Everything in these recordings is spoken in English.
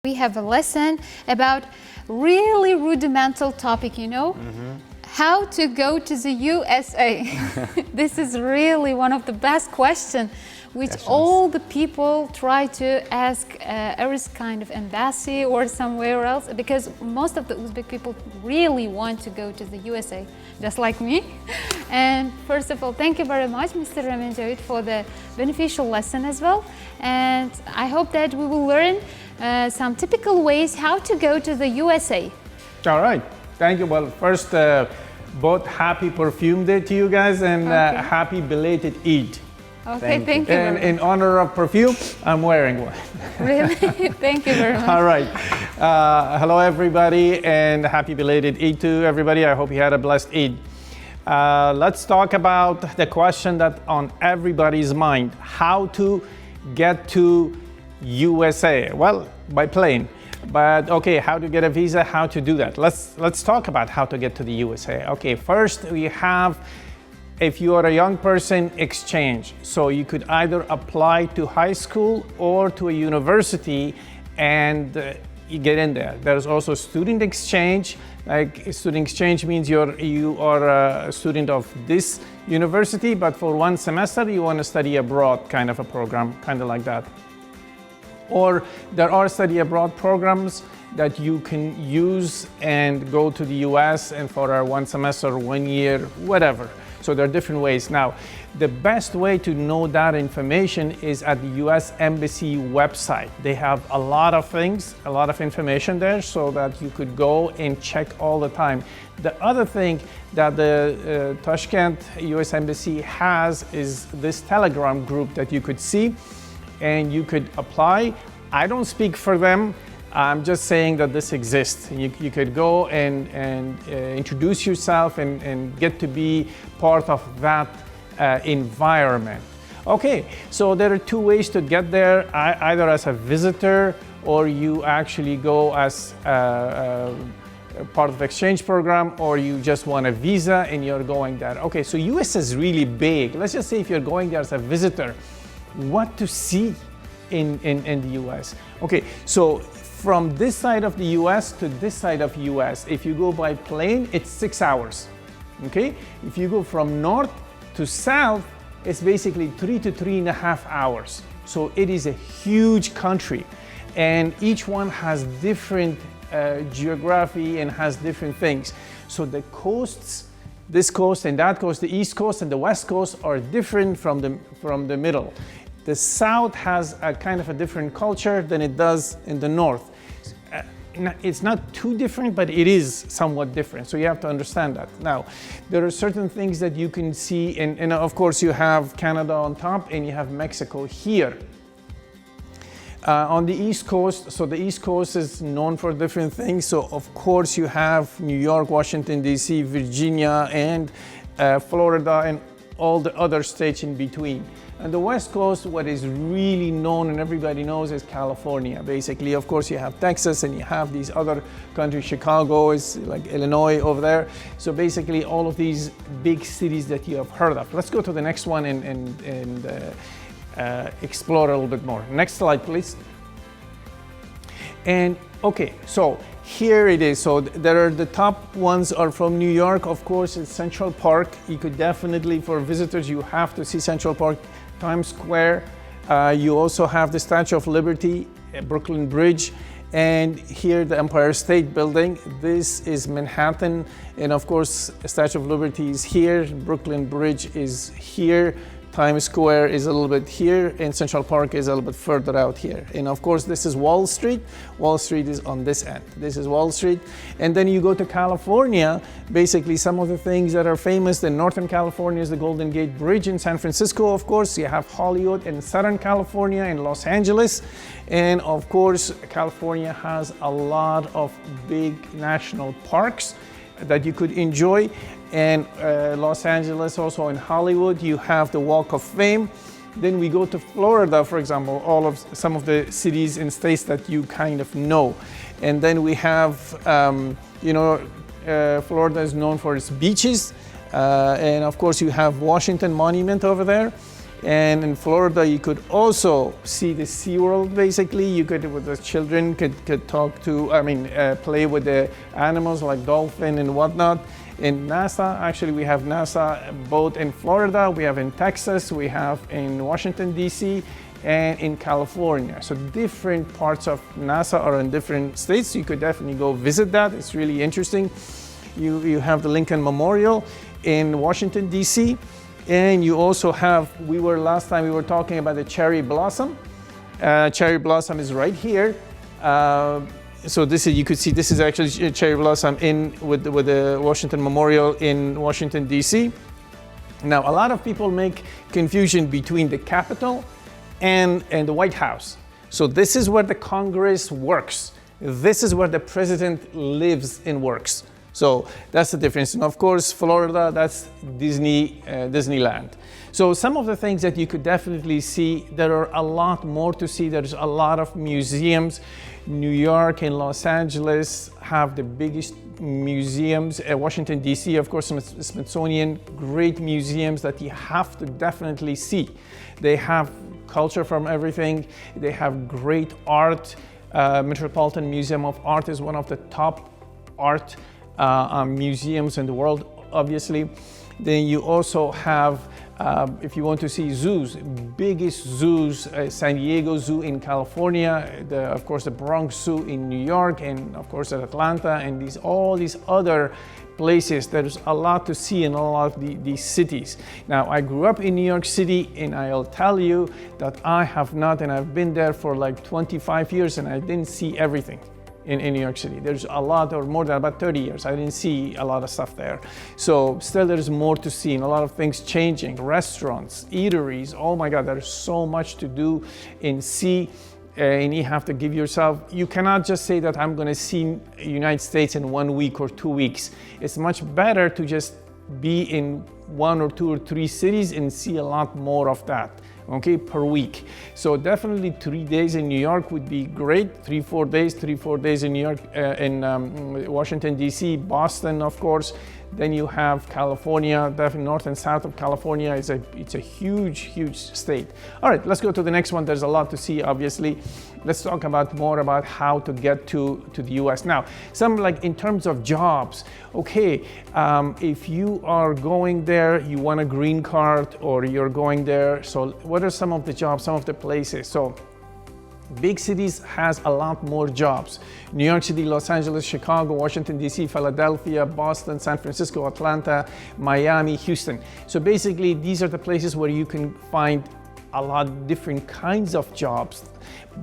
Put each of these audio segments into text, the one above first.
We have a lesson about really rudimental topic, how to go to the USA. This is really one of the best questions which all the people try to ask every kind of embassy or somewhere else, because most of the Uzbek people really want to go to the USA, just like me. And first of all, thank you very much, Mr. Ramanjavit, for the beneficial lesson as well. And I hope that we will learn some typical ways how to go to the USA. All right, thank you. Well, first, both happy Perfume Day to you guys, and happy belated Eid. Okay, thank you. And in honor of perfume, I'm wearing one. Really? Thank you very much. All right. Hello, everybody, and happy belated Eid to everybody. I hope you had a blessed Eid. Let's talk about the question that on everybody's mind: how to get to USA? Well, by plane. But okay, how to get a visa, how to do that. Let's talk about how to get to the USA. Okay, first we have, if you are a young person, exchange. So you could either apply to high school or to a university and you get in there. There's also student exchange. Like student exchange means you are a student of this university, but for one semester you want to study abroad, kind of a program, kind of like that. Or there are study abroad programs that you can use and go to the US and for one semester, 1 year, whatever. So there are different ways. Now, the best way to know that information is at the US Embassy website. They have a lot of things, a lot of information there so that you could go and check all the time. The other thing that the Tashkent US Embassy has is this Telegram group that you could see and you could apply. I don't speak for them. I'm just saying that this exists. You could go and introduce yourself and get to be part of that environment. Okay, so there are two ways to get there, either as a visitor or you actually go as part of the exchange program, or you just want a visa and you're going there. Okay, so US is really big. Let's just say if you're going there as a visitor, what to see in the US. Okay, so from this side of the US to this side of US, if you go by plane, it's 6 hours. Okay, if you go from north to south, it's basically 3 to 3.5 hours. So it is a huge country, and each one has different geography and has different things. So the coasts, this coast and that coast, the east coast and the west coast are different from the middle. The south has a kind of a different culture than it does in the north. It's not too different, but it is somewhat different. So you have to understand that. Now, there are certain things that you can see, and of course you have Canada on top and you have Mexico here. On the East Coast, so the East Coast is known for different things. So of course you have New York, Washington, DC, Virginia, and Florida, and all the other states in between. And the West Coast, what is really known and everybody knows is California. Basically, of course, you have Texas and you have these other countries. Chicago is like Illinois over there. So basically, all of these big cities that you have heard of. Let's go to the next one and explore a little bit more. Next slide, please. And okay, so here it is. So there are the top ones are from New York. Of course, it's Central Park. You could definitely, for visitors, you have to see Central Park, Times Square. You also have the Statue of Liberty, Brooklyn Bridge, and here the Empire State Building. This is Manhattan, and of course, Statue of Liberty is here. Brooklyn Bridge is here. Times Square is a little bit here, and Central Park is a little bit further out here. And of course, this is Wall Street. Wall Street is on this end. This is Wall Street. And then you go to California. Basically, some of the things that are famous in Northern California is the Golden Gate Bridge in San Francisco, of course. You have Hollywood in Southern California and Los Angeles. And of course, California has a lot of big national parks that you could enjoy. And Los Angeles, also in Hollywood, you have the Walk of Fame. Then we go to Florida, for example, some of the cities and states that you kind of know. And then we have, Florida is known for its beaches. And of course, you have Washington Monument over there. And in Florida, you could also see the SeaWorld. Basically, you could, with the children, could talk to, play with the animals like dolphin and whatnot. In NASA, actually, we have NASA both in Florida, we have in Texas, we have in Washington, D.C., and in California. So different parts of NASA are in different states. You could definitely go visit that. It's really interesting. You have the Lincoln Memorial in Washington, D.C., and you also have, last time we were talking about the cherry blossom. Cherry blossom is right here. So this is, you could see, this is actually cherry blossom with the Washington Memorial in Washington, D.C. Now, a lot of people make confusion between the Capitol and the White House. So this is where the Congress works. This is where the president lives and works. So that's the difference. And of course, Florida, that's Disneyland. So some of the things that you could definitely see, there are a lot more to see. There's a lot of museums. New York and Los Angeles have the biggest museums. Washington, D.C., of course, Smithsonian, great museums that you have to definitely see. They have culture from everything. They have great art. Metropolitan Museum of Art is one of the top art museums in the world, obviously. Then you also have, if you want to see zoos, biggest zoos, San Diego Zoo in California, of course the Bronx Zoo in New York, and of course at Atlanta, and all these other places. There's a lot to see in a lot of these cities. Now, I grew up in New York City, and I'll tell you that I have not, and I've been there for like 25 years, and I didn't see everything in New York City. There's a lot, or more than about 30 years. I didn't see a lot of stuff there. So still there's more to see, and a lot of things changing. Restaurants, eateries, oh my God, there's so much to do and see. And you have to give yourself, you cannot just say that I'm gonna see United States in 1 week or 2 weeks. It's much better to just be in 1 or 2 or 3 cities and see a lot more of that, okay, per week. So definitely 3 days in New York would be great. 3-4 days in New York, in Washington, D.C., Boston, of course. Then you have California, definitely north and south of California. It's a huge, huge state. All right, let's go to the next one. There's a lot to see, obviously. Let's talk more about how to get to the US. Now, some like in terms of jobs, okay, if you are going there, you want a green card or you're going there. So what are some of the jobs, some of the places? So big cities has a lot more jobs. New York City, Los Angeles, Chicago, Washington, D.C., Philadelphia, Boston, San Francisco, Atlanta, Miami, Houston. So basically, these are the places where you can find a lot of different kinds of jobs.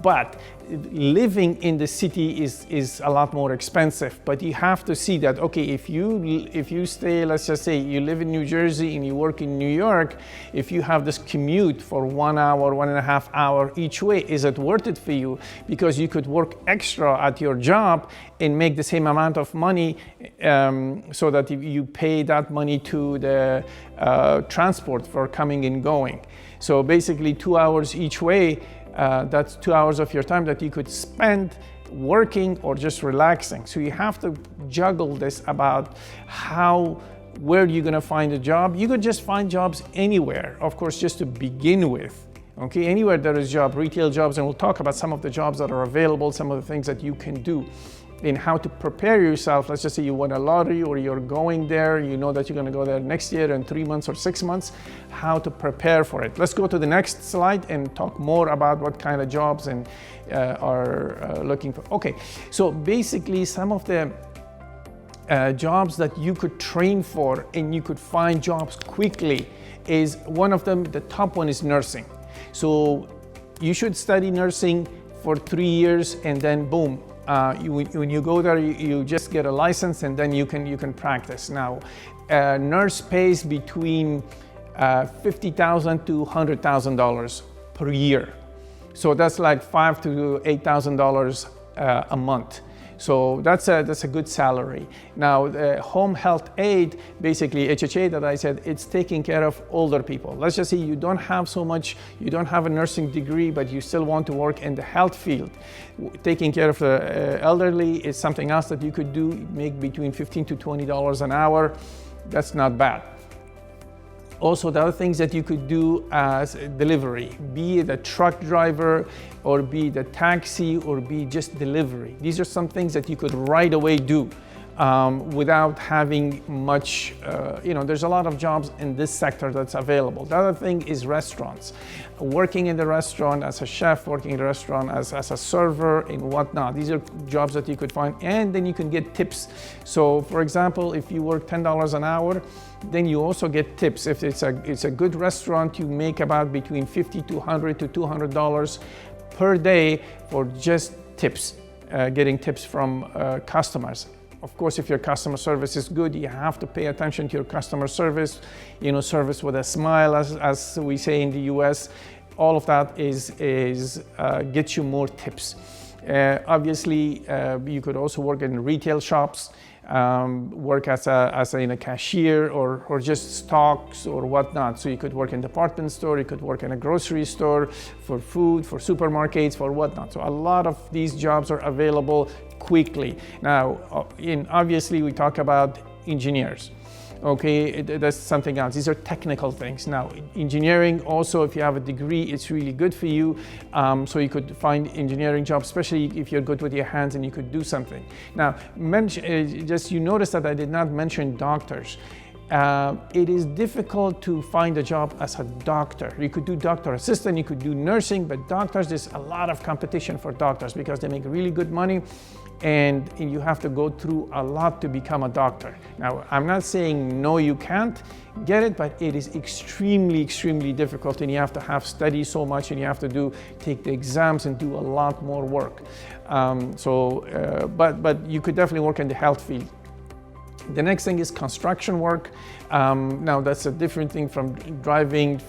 But living in the city is a lot more expensive. But you have to see that, okay, if you stay, let's just say you live in New Jersey and you work in New York, if you have this commute for 1 hour, 1.5 hours each way, is it worth it for you? Because you could work extra at your job and make the same amount of money, so that you pay that money to the transport for coming and going. So basically 2 hours each way, that's 2 hours of your time that you could spend working or just relaxing. So you have to juggle this about where you're gonna find a job. You could just find jobs anywhere, of course, just to begin with. Okay, anywhere there is job, retail jobs, and we'll talk about some of the jobs that are available, some of the things that you can do in how to prepare yourself. Let's just say you won a lottery or you're going there, you know that you're gonna go there next year in 3 months or 6 months, how to prepare for it. Let's go to the next slide and talk more about what kind of jobs and are looking for. Okay, so basically some of the jobs that you could train for and you could find jobs quickly is one of them, the top one is nursing. So you should study nursing for 3 years and then boom, when you go there, you just get a license and then you can practice. Now, a nurse pays between $50,000 to $100,000 per year. So that's like $5,000 to $8,000 a month. So that's a good salary. Now, the home health aid, basically HHA that I said, it's taking care of older people. Let's just say you don't have a nursing degree, but you still want to work in the health field. Taking care of the elderly is something else that you could do, make between $15 to $20 an hour. That's not bad. Also, there are things that you could do as a delivery, be it a truck driver, or be it a taxi, or be just delivery. These are some things that you could right away do without having much, there's a lot of jobs in this sector that's available. The other thing is restaurants. Working in the restaurant as a chef, working in the restaurant as a server and whatnot. These are jobs that you could find, and then you can get tips. So for example, if you work $10 an hour, then you also get tips. If it's a good restaurant, you make about between $50 to $100 to $200 per day for just tips, getting tips from customers. Of course, if your customer service is good, you have to pay attention to your customer service, service with a smile, as we say in the US. All of that gets you more tips. Obviously, you could also work in retail shops, work as a cashier or just stocks or whatnot. So you could work in a department store, you could work in a grocery store, for food, for supermarkets, for whatnot. So a lot of these jobs are available quickly. Now, obviously we talk about engineers. Okay, that's something else. These are technical things. Now, engineering also, if you have a degree, it's really good for you. So you could find engineering jobs, especially if you're good with your hands and you could do something. Now, just you notice that I did not mention doctors. It is difficult to find a job as a doctor. You could do doctor assistant, you could do nursing, but doctors, there's a lot of competition for doctors because they make really good money, and you have to go through a lot to become a doctor. Now, I'm not saying no, you can't get it, but it is extremely, extremely difficult, and you have to study so much, and you have to take the exams and do a lot more work. But you could definitely work in the health field. The next thing is construction work. Now that's a different thing from driving,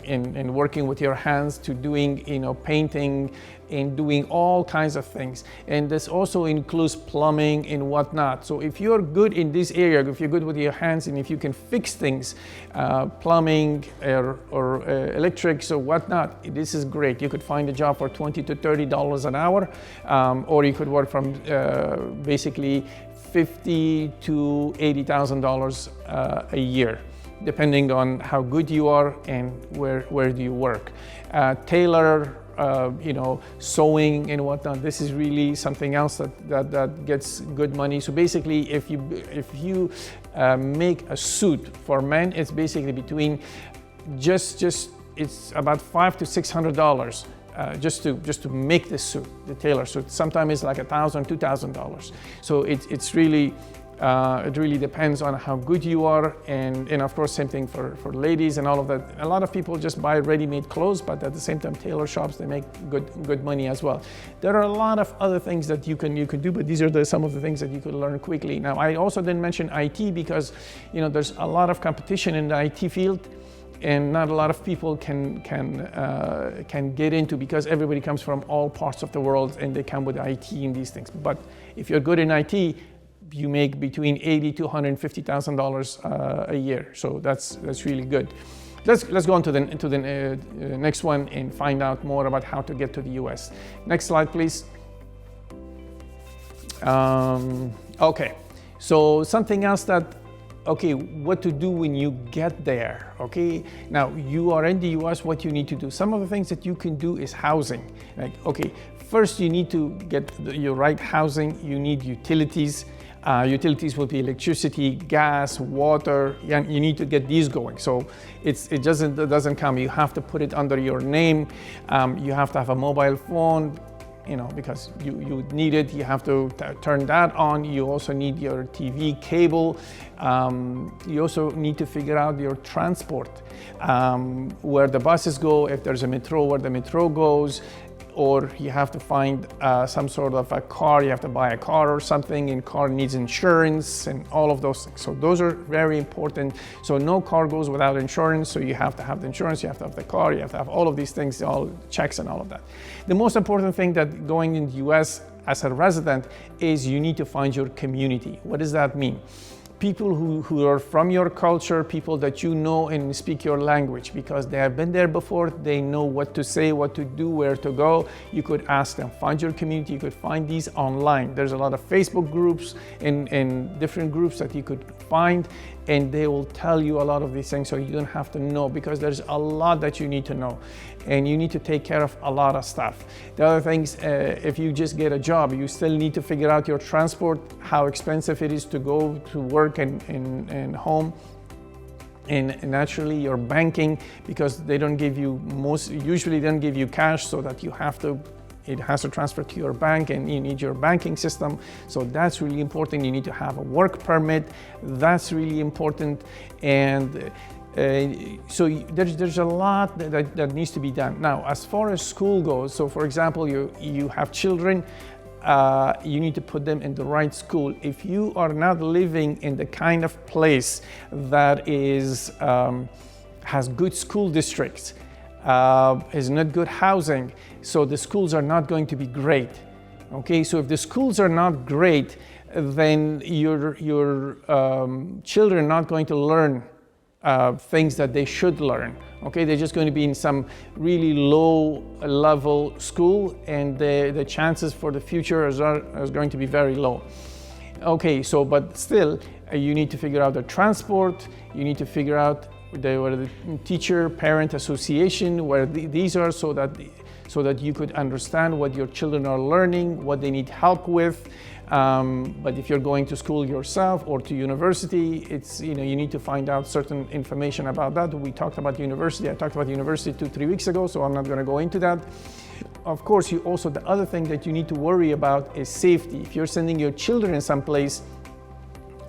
and working with your hands, to doing, painting and doing all kinds of things. And this also includes plumbing and whatnot. So if you're good in this area, if you're good with your hands and if you can fix things, plumbing or electrics or whatnot, this is great. You could find a job for $20 to $30 an hour, or you could work from basically $50,000 to $80,000 a year, depending on how good you are and where do you work. Tailor, sewing and whatnot. This is really something else that gets good money. So basically, if you make a suit for men, it's basically between it's about $500 to $600. Just to make this suit, the tailor suit. Sometimes it's like $1,000, $2,000. So it really depends on how good you are, and of course same thing for ladies and all of that. A lot of people just buy ready-made clothes, but at the same time, tailor shops, they make good money as well. There are a lot of other things that you can do, but these are some of the things that you could learn quickly. Now, I also didn't mention IT because there's a lot of competition in the IT field, and not a lot of people can get into, because everybody comes from all parts of the world and they come with IT and these things. But if you're good in IT, you make between $80,000 to $150,000 a year. So that's really good. Let's go on to the next one and find out more about how to get to the US. Next slide, please. Okay, so something else what to do when you get there. Okay, now you are in the US, what you need to do. Some of the things that you can do is housing. First you need to get your right housing. You need utilities. Utilities will be electricity, gas, water. You need to get these going. So it doesn't come. You have to put it under your name. You have to have a mobile phone, because you need it. You have to turn that on. You also need your TV cable. You also need to figure out your transport, where the buses go, if there's a metro, where the metro goes, or you have to find some sort of a car. You have to buy a car or something, and car needs insurance and all of those things. So those are very important. So no car goes without insurance. So you have to have the insurance, you have to have the car, you have to have all of these things, all checks and all of that. The most important thing that going in the US as a resident is you need to find your community. What does that mean? People who are from your culture, people that you know and speak your language, because they have been there before. They know what to say, what to do, where to go. You could ask them. Find your community. You could find these online. There's a lot of Facebook groups and different groups that you could find, and they will tell you a lot of these things, so you don't have to know, because there's a lot that you need to know, and you need to take care of a lot of stuff. The other things, if you just get a job, you still need to figure out your transport, how expensive it is to go to work and home. And naturally your banking, because they don't give you usually they don't give you cash, so that it has to transfer to your bank, and you need your banking system. So that's really important. You need to have a work permit. That's really important. And so there's a lot that needs to be done. Now, as far as school goes, so for example, you have children, you need to put them in the right school. If you are not living in the kind of place that is has good school districts, is not good housing, so the schools are not going to be great. Okay, so if the schools are not great, then your children are not going to learn things that they should learn. Okay, they're just going to be in some really low level school, and the chances for the future is going to be very low. Okay, so but still you need to figure out the transport, you need to figure out where the teacher parent association, where these are, so that you could understand what your children are learning, what they need help with. But if you're going to school yourself or to university, you need to find out certain information about that. We talked about university. I talked about university 2-3 weeks ago, so I'm not going to go into that. Of course, the other thing that you need to worry about is safety. If you're sending your children someplace,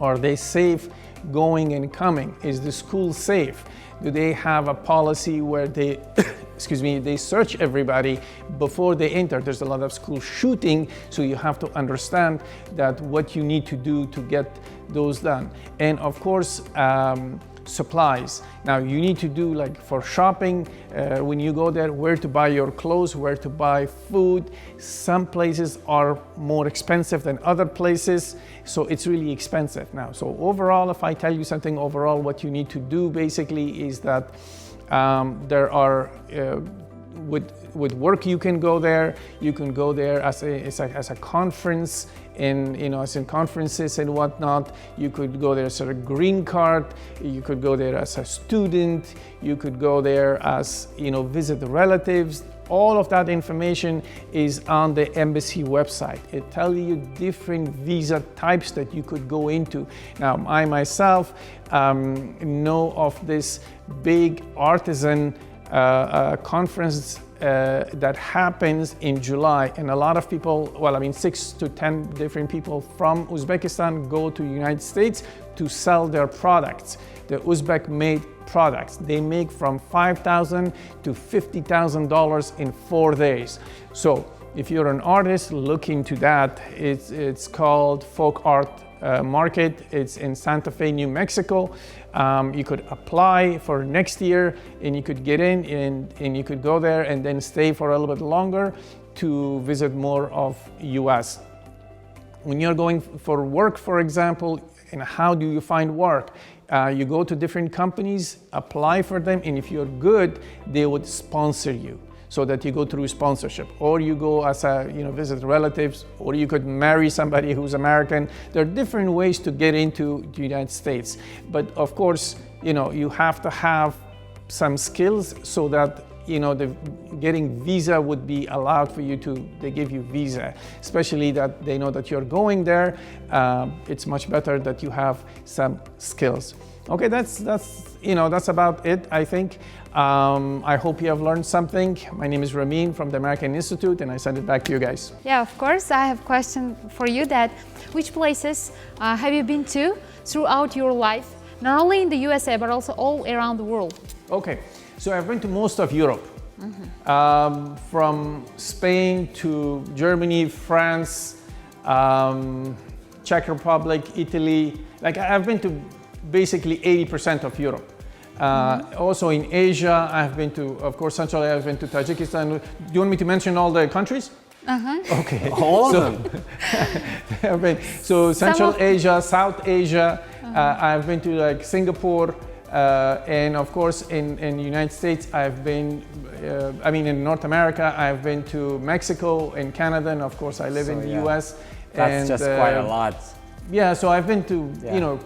are they safe going and coming? Is the school safe? Do they have a policy where they they search everybody before they enter? There's a lot of school shooting, so you have to understand that what you need to do to get those done. And of course, supplies. Now you need to do, like for shopping, when you go there, where to buy your clothes, where to buy food. Some places are more expensive than other places, so it's really expensive now. So overall, if I tell you something overall, what you need to do basically is that there are with work you can go there. You can go there as a conference, and as in conferences and whatnot. You could go there as a green card. You could go there as a student. You could go there as visit the relatives. All of that information is on the embassy website. It tells you different visa types that you could go into. Now, I myself know of this big artisan conference that happens in July, and a lot of people, 6 to 10 different people from Uzbekistan go to the United States to sell their products, the Uzbek made products. They make from $5,000 to $50,000 in 4 days. So if you're an artist, look into that. It's called Folk Art Market. It's in Santa Fe, New Mexico. You could apply for next year, and you could get in, and you could go there and then stay for a little bit longer to visit more of US. When you're going for work, for example, and how do you find work? You go to different companies, apply for them, and if you're good, they would sponsor you, so that you go through sponsorship, or you go as visit relatives, or you could marry somebody who's American. There are different ways to get into the United States, but of course, you have to have some skills so that the getting visa would be allowed for you to. They give you visa, especially that they know that you're going there. It's much better that you have some skills. Okay, that's about it, I think. I hope you have learned something. My name is Ramin from the American Institute, and I send it back to you guys. Yeah, of course. I have a question for you, that which places have you been to throughout your life, not only in the USA, but also all around the world? Okay, so I've been to most of Europe. From Spain to Germany, France, Czech Republic, Italy. I've been to basically 80% of Europe. Also in Asia, I've been to, of course, Central Asia. I've been to Tajikistan. Do you want me to mention all the countries? Okay. All of them. So Central Asia, South Asia, I've been to Singapore, and of course in the United States, I've been, in North America, I've been to Mexico and Canada, and of course I live in the US. That's just quite a lot. Yeah, so I've been to,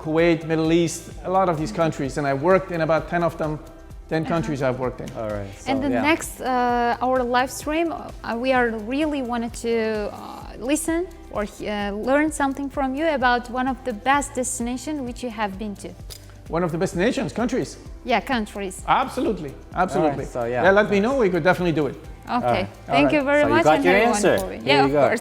Kuwait, Middle East, a lot of these countries, and I worked in about 10 of them, 10 countries I've worked in. All right. So, And the next, our live stream, we are really wanted to listen or learn something from you about one of the best destinations which you have been to. One of the best nations, countries. Yeah, countries. Absolutely, absolutely. Right, so, yeah. Let me know, we could definitely do it. Okay, All right. thank you very So you much. got and your very answer. wonderful. There Yeah, you of go. course.